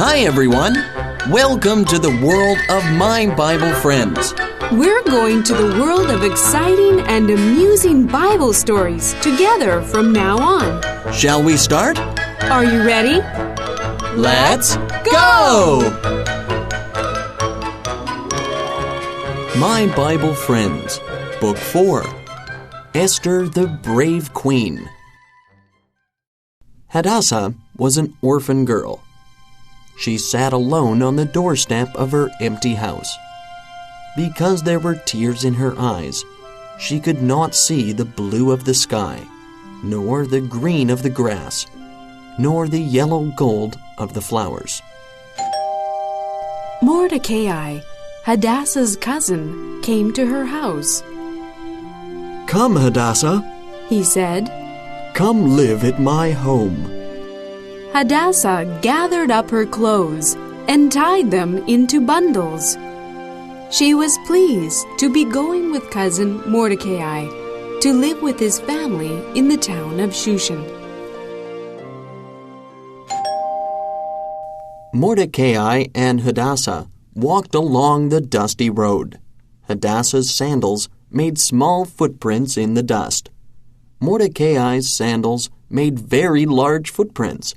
Hi everyone! Welcome to the world of My Bible Friends. We're going to the world of exciting and amusing Bible stories together from now on. Shall we start? Are you ready? Let's go! My Bible Friends, Book 4, Esther the Brave Queen. Hadassah was an orphan girl. She sat alone on the doorstep of her empty house. Because there were tears in her eyes, she could not see the blue of the sky, nor the green of the grass, nor the yellow gold of the flowers. Mordecai, Hadassah's cousin, came to her house. "Come, Hadassah," he said. "Come live at my home." Hadassah gathered up her clothes and tied them into bundles. She was pleased to be going with cousin Mordecai to live with his family in the town of Shushan. Mordecai and Hadassah walked along the dusty road. Hadassah's sandals made small footprints in the dust. Mordecai's sandals made very large footprints.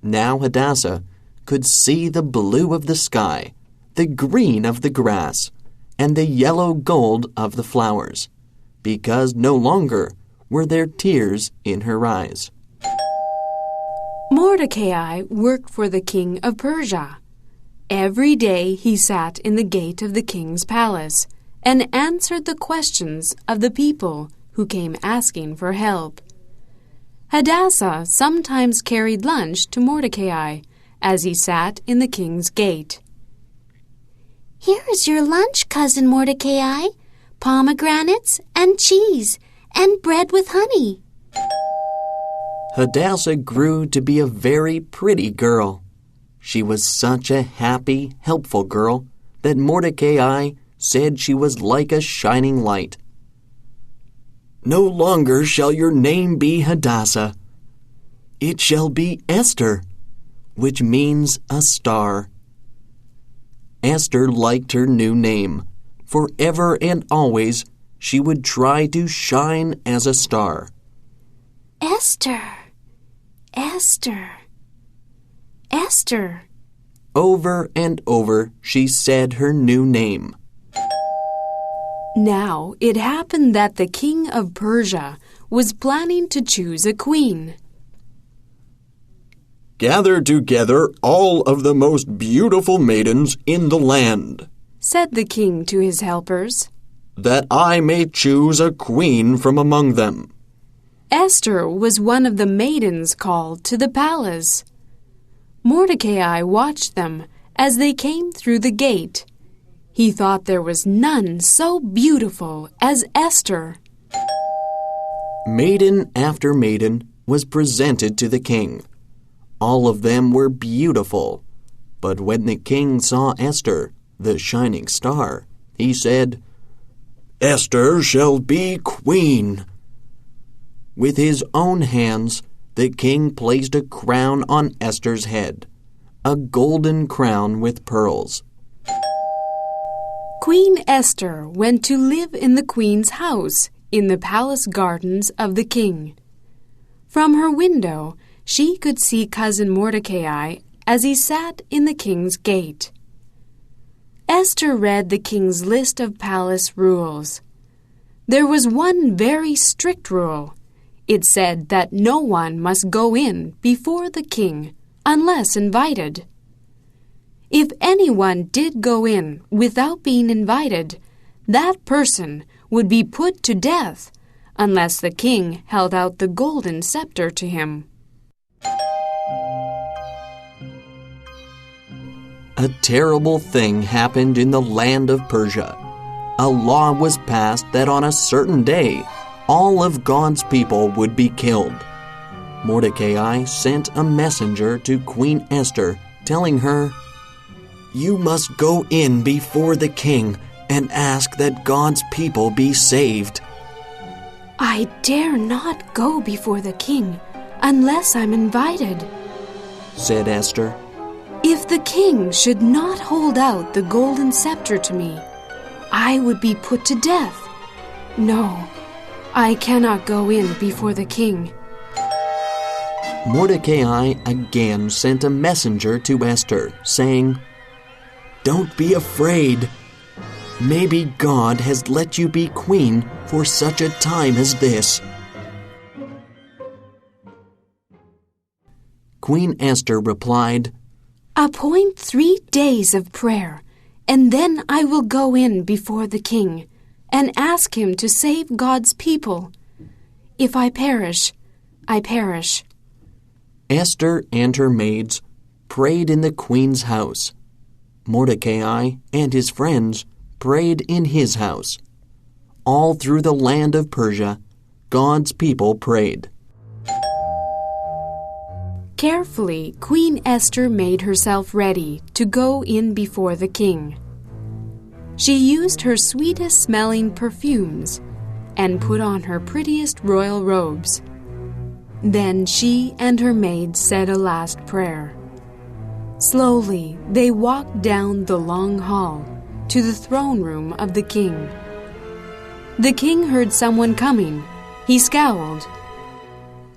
Now Hadassah could see the blue of the sky, the green of the grass, and the yellow gold of the flowers, because no longer were there tears in her eyes. Mordecai worked for the king of Persia. Every day he sat in the gate of the king's palace and answered the questions of the people who came asking for help. Hadassah sometimes carried lunch to Mordecai as he sat in the king's gate. "Here is your lunch, cousin Mordecai, pomegranates and cheese and bread with honey." Hadassah grew to be a very pretty girl. She was such a happy, helpful girl that Mordecai said she was like a shining light. "No longer shall your name be Hadassah. It shall be Esther," which means a star. Esther liked her new name. Forever and always, she would try to shine as a star. Esther, Esther, Esther. Over and over, she said her new name. Now it happened that the king of Persia was planning to choose a queen. "Gather together all of the most beautiful maidens in the land," said the king to his helpers, "that I may choose a queen from among them." Esther was one of the maidens called to the palace. Mordecai watched them as they came through the gate. He thought there was none so beautiful as Esther. Maiden after maiden was presented to the king. All of them were beautiful. But when the king saw Esther, the shining star, he said, "Esther shall be queen." With his own hands, the king placed a crown on Esther's head, a golden crown with pearls. Queen Esther went to live in the queen's house in the palace gardens of the king. From her window, she could see cousin Mordecai as he sat in the king's gate. Esther read the king's list of palace rules. There was one very strict rule. It said that no one must go in before the king unless invited. If anyone did go in without being invited, that person would be put to death unless the king held out the golden scepter to him. A terrible thing happened in the land of Persia. A law was passed that on a certain day, all of God's people would be killed. Mordecai sent a messenger to Queen Esther, telling her, "You must go in before the king and ask that God's people be saved." "I dare not go before the king unless I'm invited," said Esther. If the king should not hold out the golden scepter to me, I would be put to death. No, I cannot go in before the king." Mordecai again sent a messenger to Esther, saying, "Don't be afraid. Maybe God has let you be queen for such a time as this." Queen Esther replied, "Appoint 3 days of prayer, and then I will go in before the king and ask him to save God's people. If I perish, I perish." Esther and her maids prayed in the queen's house. Mordecai and his friends prayed in his house. All through the land of Persia, God's people prayed. Carefully, Queen Esther made herself ready to go in before the king. She used her sweetest-smelling perfumes and put on her prettiest royal robes. Then she and her maids said a last prayer. Slowly, they walked down the long hall to the throne room of the king. The king heard someone coming. He scowled.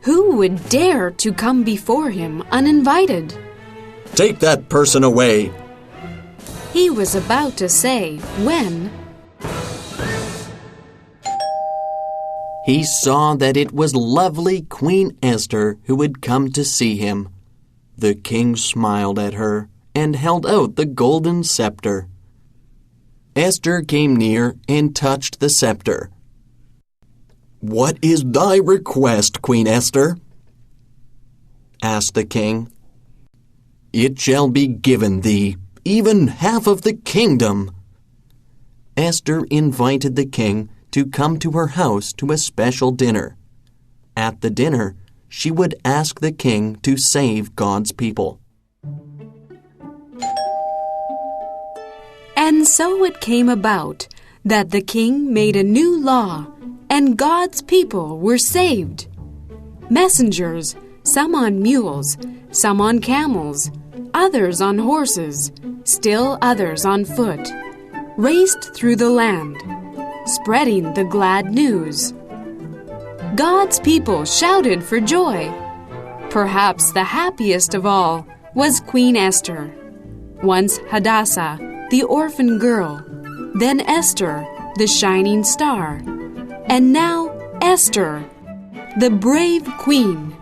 Who would dare to come before him uninvited? "Take that person away," he was about to say when he saw that it was lovely Queen Esther who had come to see him. The king smiled at her and held out the golden scepter. Esther came near and touched the scepter. "What is thy request, Queen Esther?" asked the king. "It shall be given thee, even half of the kingdom." Esther invited the king to come to her house to a special dinner. At the dinner, she would ask the king to save God's people. And so it came about that the king made a new law, and God's people were saved. Messengers, some on mules, some on camels, others on horses, still others on foot, raced through the land, spreading the glad news. God's people shouted for joy. Perhaps the happiest of all was Queen Esther. Once Hadassah, the orphan girl, then Esther, the shining star, and now Esther, the brave queen.